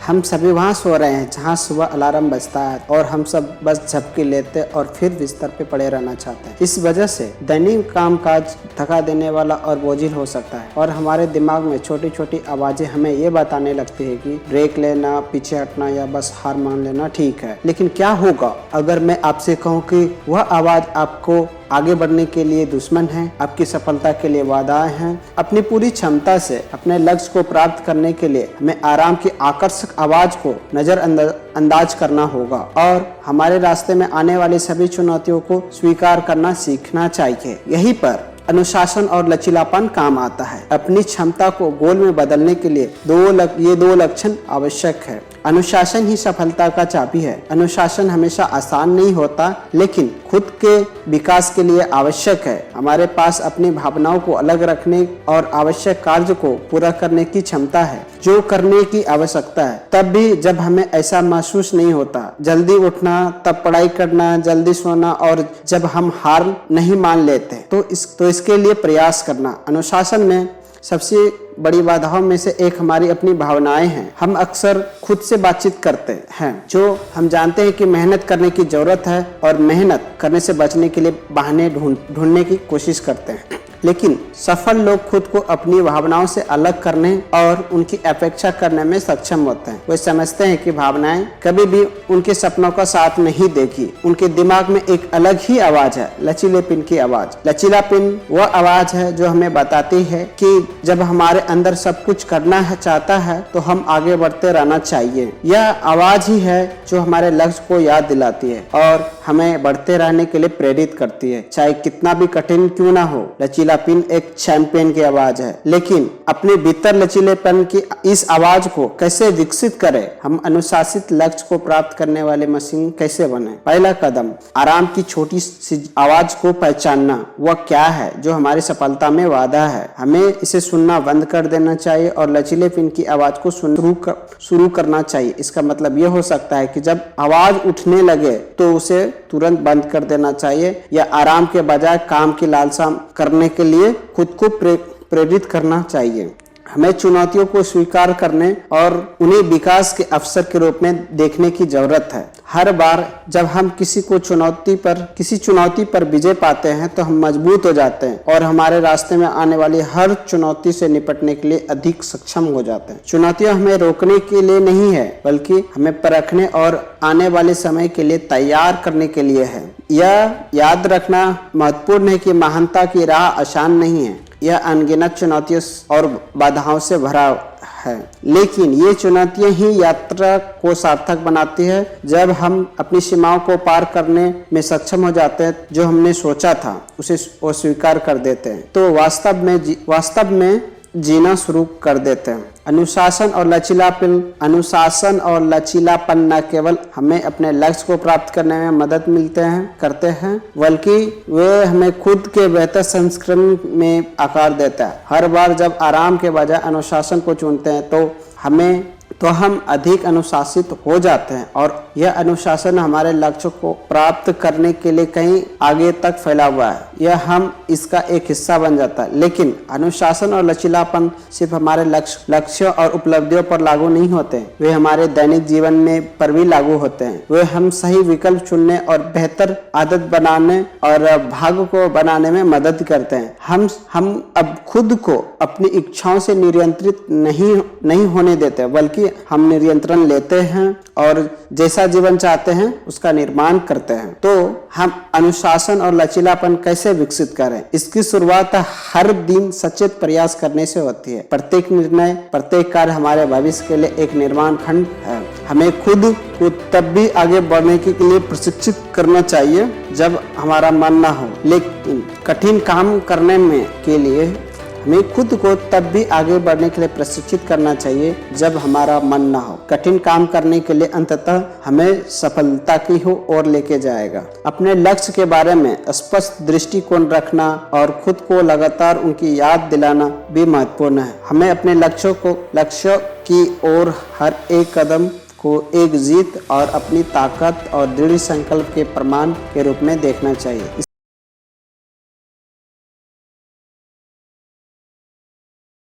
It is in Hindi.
हम सभी वहाँ सो रहे हैं जहाँ सुबह अलार्म बजता है और हम सब बस झपकी लेते और फिर बिस्तर पे पड़े रहना चाहते हैं। इस वजह से दैनिक कामकाज थका देने वाला और बोझिल हो सकता है और हमारे दिमाग में छोटी छोटी आवाजें हमें ये बताने लगती है कि ब्रेक लेना, पीछे हटना या बस हार मान लेना ठीक है। लेकिन क्या होगा अगर मैं आपसे कहूँ कि वह आवाज आपको आगे बढ़ने के लिए दुश्मन है, आपकी सफलता के लिए वादाएं हैं। अपनी पूरी क्षमता से अपने लक्ष्य को प्राप्त करने के लिए हमें आराम की आकर्षक आवाज को नजरअंदाज करना होगा और हमारे रास्ते में आने वाली सभी चुनौतियों को स्वीकार करना सीखना चाहिए। यहीं पर अनुशासन और लचीलापन काम आता है। अपनी क्षमता को गोल में बदलने के लिए ये दो लक्षण आवश्यक है। अनुशासन ही सफलता का चाबी है। अनुशासन हमेशा आसान नहीं होता, लेकिन खुद के विकास के लिए आवश्यक है। हमारे पास अपनी भावनाओं को अलग रखने और आवश्यक कार्य को पूरा करने की क्षमता है, जो करने की आवश्यकता है तब भी जब हमें ऐसा महसूस नहीं होता। जल्दी उठना, तब पढ़ाई करना, जल्दी सोना और जब हम हार नहीं मान लेते तो इसके लिए प्रयास करना। अनुशासन में सबसे बड़ी बाधाओं में से एक हमारी अपनी भावनाएं हैं। हम अक्सर खुद से बातचीत करते हैं, जो हम जानते हैं कि मेहनत करने की जरूरत है और मेहनत करने से बचने के लिए बहाने ढूंढने की कोशिश करते हैं। लेकिन सफल लोग खुद को अपनी भावनाओं से अलग करने और उनकी अपेक्षा करने में सक्षम होते हैं। वे समझते हैं कि भावनाएं कभी भी उनके सपनों का साथ नहीं देगी। उनके दिमाग में एक अलग ही आवाज है, लचीलेपन की आवाज। लचीलापन वह आवाज है जो हमें बताती है कि जब हमारे अंदर सब कुछ करना चाहता है तो हम आगे बढ़ते रहना चाहिए। यह आवाज ही है जो हमारे लक्ष्य को याद दिलाती है और हमें बढ़ते रहने के लिए प्रेरित करती है, चाहे कितना भी कठिन क्यों ना हो। लचीलापन एक चैंपियन की आवाज है, लेकिन अपने भीतर लचीलेपन की इस आवाज को कैसे विकसित करें? हम अनुशासित लक्ष्य को प्राप्त करने वाले मशीन कैसे बने? पहला कदम, आराम की छोटी सी आवाज को पहचानना। वह क्या है जो हमारी सफलता में वादा है? हमें इसे सुनना बंद कर देना चाहिए और लचीलेपन की आवाज को शुरू करना चाहिए। इसका मतलब यह हो सकता है कि जब आवाज उठने लगे तो उसे तुरंत बंद कर देना चाहिए या आराम के बजाय काम की लालसा करने के लिए खुद को प्रेरित करना चाहिए। हमें चुनौतियों को स्वीकार करने और उन्हें विकास के अवसर के रूप में देखने की जरूरत है। हर बार जब हम किसी चुनौती पर विजय पाते हैं तो हम मजबूत हो जाते हैं और हमारे रास्ते में आने वाली हर चुनौती से निपटने के लिए अधिक सक्षम हो जाते हैं। चुनौतियां हमें रोकने के लिए नहीं है, बल्कि हमें परखने और आने वाले समय के लिए तैयार करने के लिए है। यह याद रखना महत्वपूर्ण है कि महानता की राह आसान नहीं है। यह अनगिनत चुनौतियों और बाधाओं से भरा है, लेकिन ये चुनौतियां ही यात्रा को सार्थक बनाती है। जब हम अपनी सीमाओं को पार करने में सक्षम हो जाते हैं, जो हमने सोचा था उसे वो स्वीकार कर देते हैं, तो वास्तव में जीना शुरू कर देते हैं। अनुशासन और लचीलापन न केवल हमें अपने लक्ष्य को प्राप्त करने में मदद करते हैं, बल्कि वे हमें खुद के बेहतर संस्करण में आकार देता है। हर बार जब आराम के बजाय अनुशासन को चुनते हैं तो हम अधिक अनुशासित हो जाते हैं और यह अनुशासन हमारे लक्ष्य को प्राप्त करने के लिए कहीं आगे तक फैला हुआ है। यह हम इसका एक हिस्सा बन जाता है। लेकिन अनुशासन और लचीलापन सिर्फ हमारे लक्ष्य और उपलब्धियों पर लागू नहीं होते, वे हमारे दैनिक जीवन में पर भी लागू होते हैं। वे हम सही विकल्प चुनने और बेहतर आदत बनाने और भाग्य को बनाने में मदद करते हैं। हम अब खुद को अपनी इच्छाओं से नियंत्रित नहीं होने देते, बल्कि हम नियंत्रण लेते हैं और जैसा जीवन चाहते हैं उसका निर्माण करते हैं। तो हम अनुशासन और लचीलापन कैसे विकसित करें? इसकी शुरुआत हर दिन सचेत प्रयास करने से होती है। प्रत्येक निर्णय, प्रत्येक कार्य हमारे भविष्य के लिए एक निर्माण खंड है। हमें खुद को तब भी आगे बढ़ने के लिए प्रशिक्षित करना चाहिए जब हमारा मन ना हो, लेकिन कठिन काम करने के लिए हमें खुद को तब भी आगे बढ़ने के लिए प्रशिक्षित करना चाहिए जब हमारा मन ना हो। कठिन काम करने के लिए अंततः हमें सफलता की ओर लेके जाएगा। अपने लक्ष्य के बारे में स्पष्ट दृष्टिकोण रखना और खुद को लगातार उनकी याद दिलाना भी महत्वपूर्ण है। हमें अपने लक्ष्य की ओर हर एक कदम को एक जीत और अपनी ताकत और दृढ़ संकल्प के प्रमाण के रूप में देखना चाहिए।